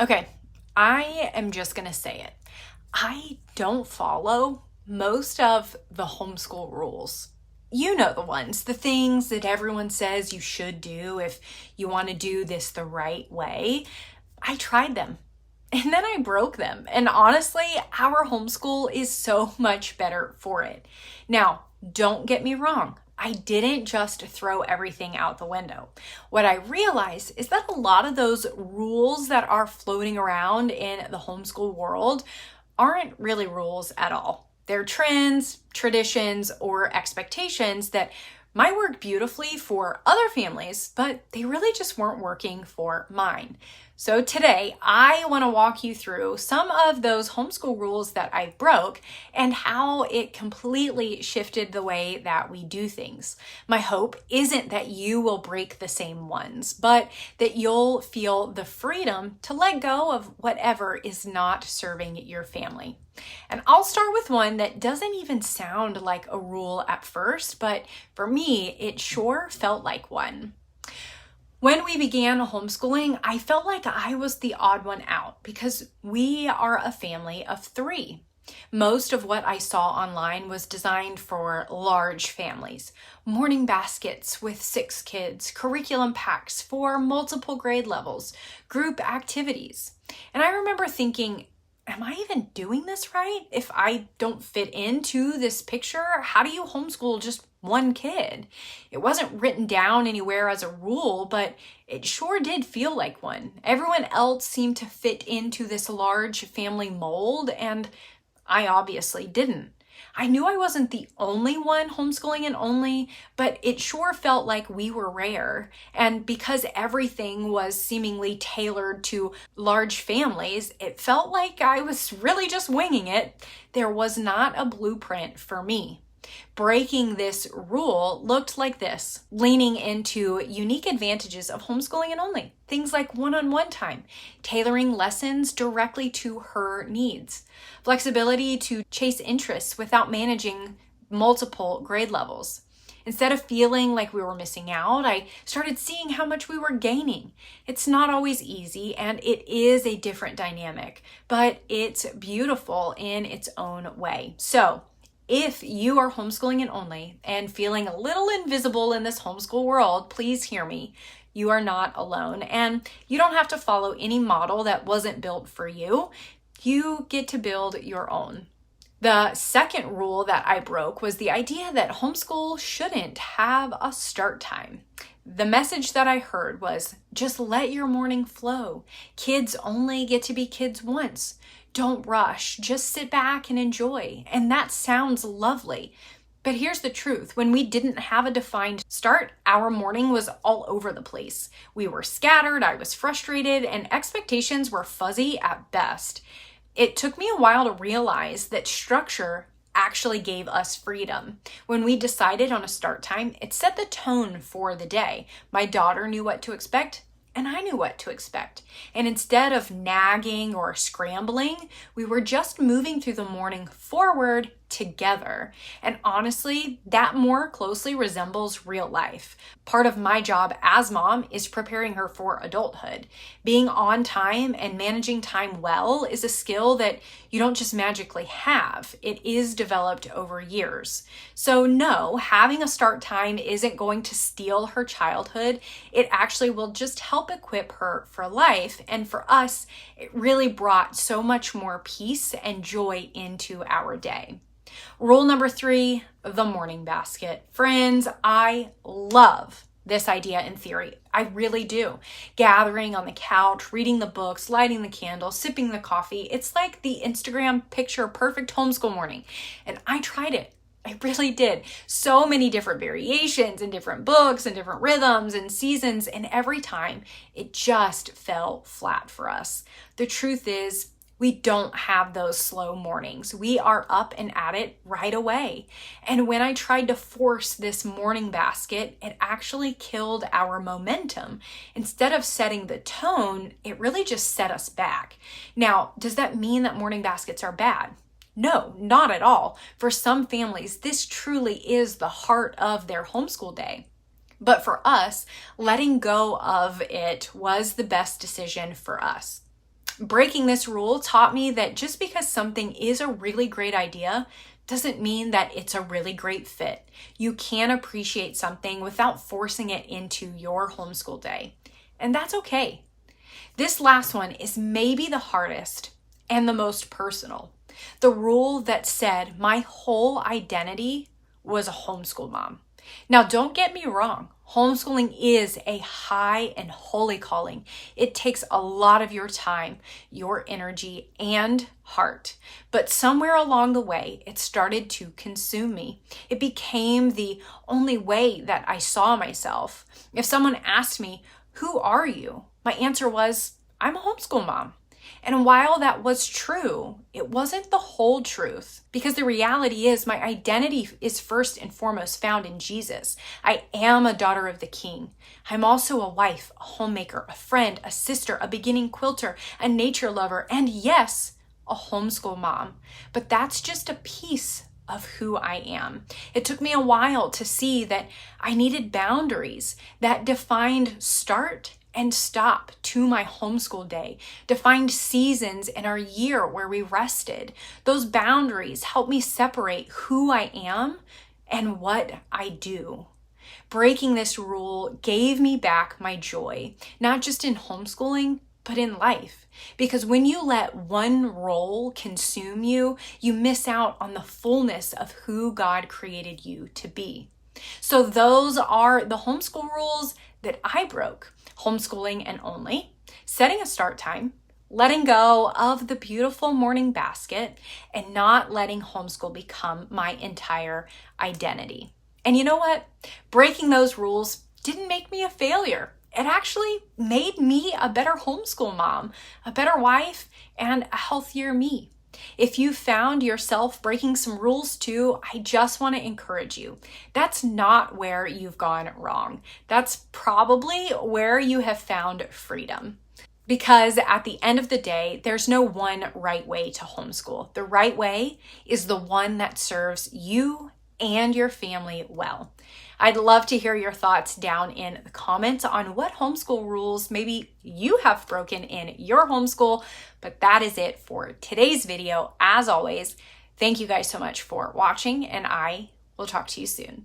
Okay, I am just going to say it. I don't follow most of the homeschool rules. You know the ones, the things that everyone says you should do if you want to do this the right way. I tried them and then I broke them. And honestly, our homeschool is so much better for it. Now, don't get me wrong. I didn't just throw everything out the window. What I realized is that a lot of those rules that are floating around in the homeschool world aren't really rules at all. They're trends, traditions, or expectations that might work beautifully for other families, but they really just weren't working for mine. So today, I want to walk you through some of those homeschool rules that I broke and how it completely shifted the way that we do things. My hope isn't that you will break the same ones, but that you'll feel the freedom to let go of whatever is not serving your family. And I'll start with one that doesn't even sound like a rule at first, but for me, it sure felt like one. When we began homeschooling, I felt like I was the odd one out because we are a family of three. Most of what I saw online was designed for large families. Morning baskets with 6 kids, curriculum packs for multiple grade levels, group activities. And I remember thinking, am I even doing this right? If I don't fit into this picture, how do you homeschool just one kid? It wasn't written down anywhere as a rule, but it sure did feel like one. Everyone else seemed to fit into this large family mold, and I obviously didn't. I knew I wasn't the only one homeschooling and only, but it sure felt like we were rare. And because everything was seemingly tailored to large families, it felt like I was really just winging it. There was not a blueprint for me. Breaking this rule looked like this: leaning into unique advantages of homeschooling and only. Things like one-on-one time, tailoring lessons directly to her needs, flexibility to chase interests without managing multiple grade levels. Instead of feeling like we were missing out, I started seeing how much we were gaining. It's not always easy, and it is a different dynamic, but it's beautiful in its own way. So, if you are homeschooling and only and feeling a little invisible in this homeschool world, please hear me. You are not alone, and you don't have to follow any model that wasn't built for you. You get to build your own. The second rule that I broke was the idea that homeschool shouldn't have a start time. The message that I heard was, just let your morning flow. Kids only get to be kids once. Don't rush, just sit back and enjoy. And that sounds lovely. But here's the truth. When we didn't have a defined start, our morning was all over the place. We were scattered, I was frustrated, and expectations were fuzzy at best. It took me a while to realize that structure actually gave us freedom. When we decided on a start time, it set the tone for the day. My daughter knew what to expect, and I knew what to expect. And instead of nagging or scrambling, we were just moving through the morning forward together. And honestly, that more closely resembles real life. Part of my job as mom is preparing her for adulthood. Being on time and managing time well is a skill that you don't just magically have. It is developed over years. So no, having a start time isn't going to steal her childhood. It actually will just help equip her for life. And for us, it really brought so much more peace and joy into our day. Rule number 3, the morning basket. Friends, I love this idea in theory. I really do. Gathering on the couch, reading the books, lighting the candle, sipping the coffee. It's like the Instagram picture perfect homeschool morning. And I tried it. I really did. So many different variations and different books and different rhythms and seasons. And every time it just fell flat for us. The truth is, we don't have those slow mornings. We are up and at it right away. And when I tried to force this morning basket, it actually killed our momentum. Instead of setting the tone, it really just set us back. Now, does that mean that morning baskets are bad? No, not at all. For some families, this truly is the heart of their homeschool day. But for us, letting go of it was the best decision for us. Breaking this rule taught me that just because something is a really great idea doesn't mean that it's a really great fit. You can appreciate something without forcing it into your homeschool day, and that's okay. This last one is maybe the hardest and the most personal. The rule that said my whole identity was a homeschool mom. Now, don't get me wrong. Homeschooling is a high and holy calling. It takes a lot of your time, your energy, and heart. But somewhere along the way, it started to consume me. It became the only way that I saw myself. If someone asked me, "Who are you?" my answer was, "I'm a homeschool mom." And while that was true, it wasn't the whole truth, because the reality is my identity is first and foremost found in Jesus. I am a daughter of the King. I'm also a wife, a homemaker, a friend, a sister, a beginning quilter, a nature lover, and yes, a homeschool mom. But that's just a piece of who I am. It took me a while to see that I needed boundaries that defined start and stop to my homeschool day, defined seasons in our year where we rested. Those boundaries helped me separate who I am and what I do. Breaking this rule gave me back my joy, not just in homeschooling, but in life. Because when you let one role consume you, you miss out on the fullness of who God created you to be. So those are the homeschool rules that I broke. Homeschooling and only, setting a start time, letting go of the beautiful morning basket, and not letting homeschool become my entire identity. And you know what? Breaking those rules didn't make me a failure. It actually made me a better homeschool mom, a better wife, and a healthier me. If you found yourself breaking some rules too, I just want to encourage you. That's not where you've gone wrong. That's probably where you have found freedom. Because at the end of the day, there's no one right way to homeschool. The right way is the one that serves you and your family well. I'd love to hear your thoughts down in the comments on what homeschool rules maybe you have broken in your homeschool. But that is it for today's video. As always, thank you guys so much for watching, and I will talk to you soon.